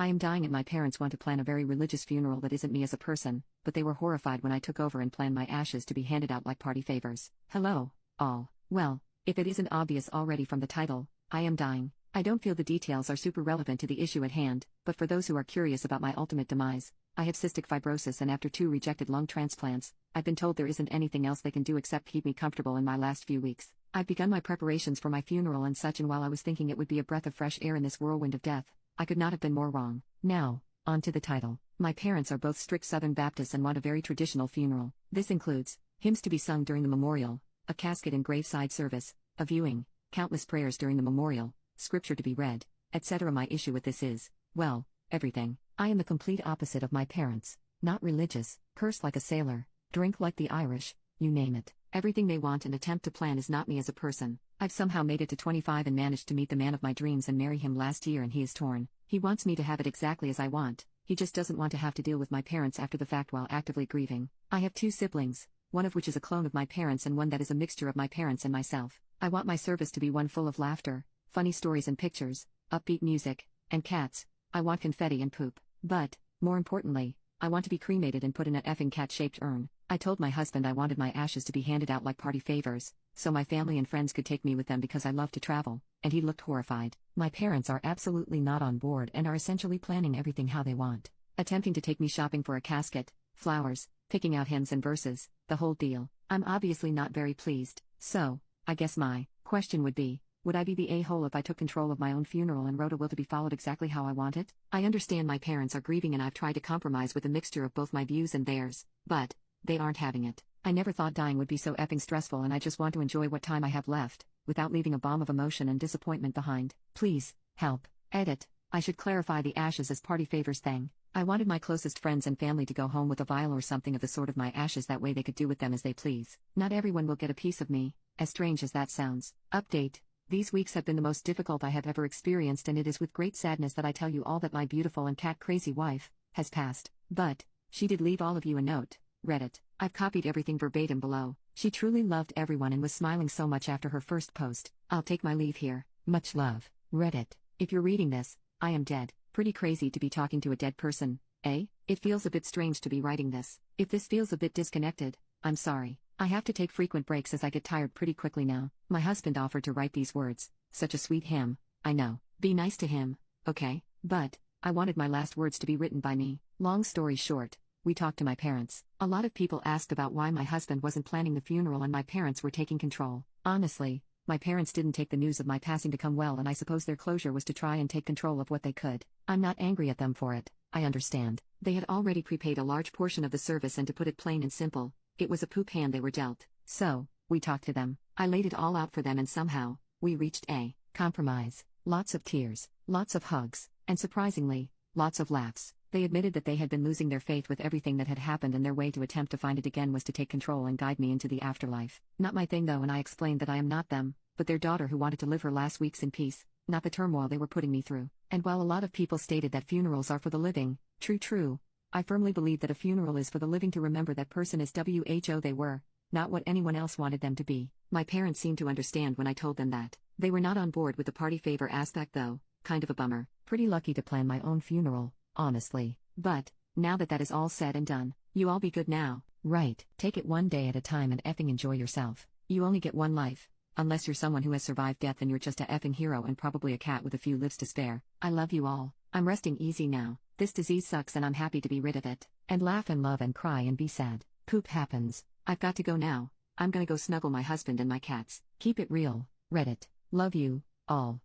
I am dying and my parents want to plan a very religious funeral that isn't me as a person, but they were horrified when I took over and planned my ashes to be handed out like party favors. Hello, all. Well, if it isn't obvious already from the title, I am dying. I don't feel the details are super relevant to the issue at hand, but for those who are curious about my ultimate demise, I have cystic fibrosis and after 2 rejected lung transplants, I've been told there isn't anything else they can do except keep me comfortable in my last few weeks. I've begun my preparations for my funeral and such, and while I was thinking it would be a breath of fresh air in this whirlwind of death, I could not have been more wrong. Now, on to the title. My parents are both strict Southern Baptists and want a very traditional funeral. This includes hymns to be sung during the memorial, a casket and graveside service, a viewing, countless prayers during the memorial, scripture to be read, etc. My issue with this is, well, everything. I am the complete opposite of my parents. Not religious, curse like a sailor, drink like the Irish, you name it. Everything they want and attempt to plan is not me as a person. I've somehow made it to 25 and managed to meet the man of my dreams and marry him last year, and he is torn. He wants me to have it exactly as I want. He just doesn't want to have to deal with my parents after the fact while actively grieving. I have 2 siblings, one of which is a clone of my parents and one that is a mixture of my parents and myself. I want my service to be one full of laughter, funny stories and pictures, upbeat music, and cats. I want confetti and poop. But, more importantly, I want to be cremated and put in a effing cat-shaped urn. I told my husband I wanted my ashes to be handed out like party favors, so my family and friends could take me with them because I love to travel, and he looked horrified. My parents are absolutely not on board and are essentially planning everything how they want. Attempting to take me shopping for a casket, flowers, picking out hymns and verses, the whole deal. I'm obviously not very pleased, so, I guess my question would be, would I be the a-hole if I took control of my own funeral and wrote a will to be followed exactly how I want it? I understand my parents are grieving and I've tried to compromise with a mixture of both my views and theirs, but they aren't having it. I never thought dying would be so effing stressful, and I just want to enjoy what time I have left, without leaving a bomb of emotion and disappointment behind. Please, help. Edit. I should clarify the ashes as party favors thing. I wanted my closest friends and family to go home with a vial or something of the sort of my ashes, that way they could do with them as they please. Not everyone will get a piece of me, as strange as that sounds. Update. These weeks have been the most difficult I have ever experienced, and it is with great sadness that I tell you all that my beautiful and cat-crazy wife has passed. But she did leave all of you a note. Reddit. I've copied everything verbatim below. She truly loved everyone and was smiling so much after her first post. I'll take my leave here. Much love. Reddit. If you're reading this, I am dead. Pretty crazy to be talking to a dead person, eh? It feels a bit strange to be writing this. If this feels a bit disconnected, I'm sorry. I have to take frequent breaks as I get tired pretty quickly now. My husband offered to write these words. Such a sweet him. I know. Be nice to him, okay? But I wanted my last words to be written by me. Long story short, we talked to my parents. A lot of people asked about why my husband wasn't planning the funeral and my parents were taking control. Honestly, my parents didn't take the news of my passing to come well, and I suppose their closure was to try and take control of what they could. I'm not angry at them for it. I understand. They had already prepaid a large portion of the service, and to put it plain and simple, it was a poop hand they were dealt. So, we talked to them. I laid it all out for them, and somehow, we reached a compromise. Lots of tears, lots of hugs, and surprisingly, lots of laughs. They admitted that they had been losing their faith with everything that had happened, and their way to attempt to find it again was to take control and guide me into the afterlife. Not my thing though, and I explained that I am not them, but their daughter who wanted to live her last weeks in peace, not the turmoil they were putting me through. And while a lot of people stated that funerals are for the living, true, I firmly believe that a funeral is for the living, to remember that person as who they were, not what anyone else wanted them to be. My parents seemed to understand when I told them that. They were not on board with the party favor aspect though, kind of a bummer. Pretty lucky to plan my own funeral, honestly. But now that that is all said and done, you all be good now. Right. Take it one day at a time and effing enjoy yourself. You only get one life. Unless you're someone who has survived death, and you're just a effing hero and probably a cat with a few lives to spare. I love you all. I'm resting easy now. This disease sucks and I'm happy to be rid of it. And laugh and love and cry and be sad. Poop happens. I've got to go now. I'm gonna go snuggle my husband and my cats. Keep it real. Reddit. Love you, all.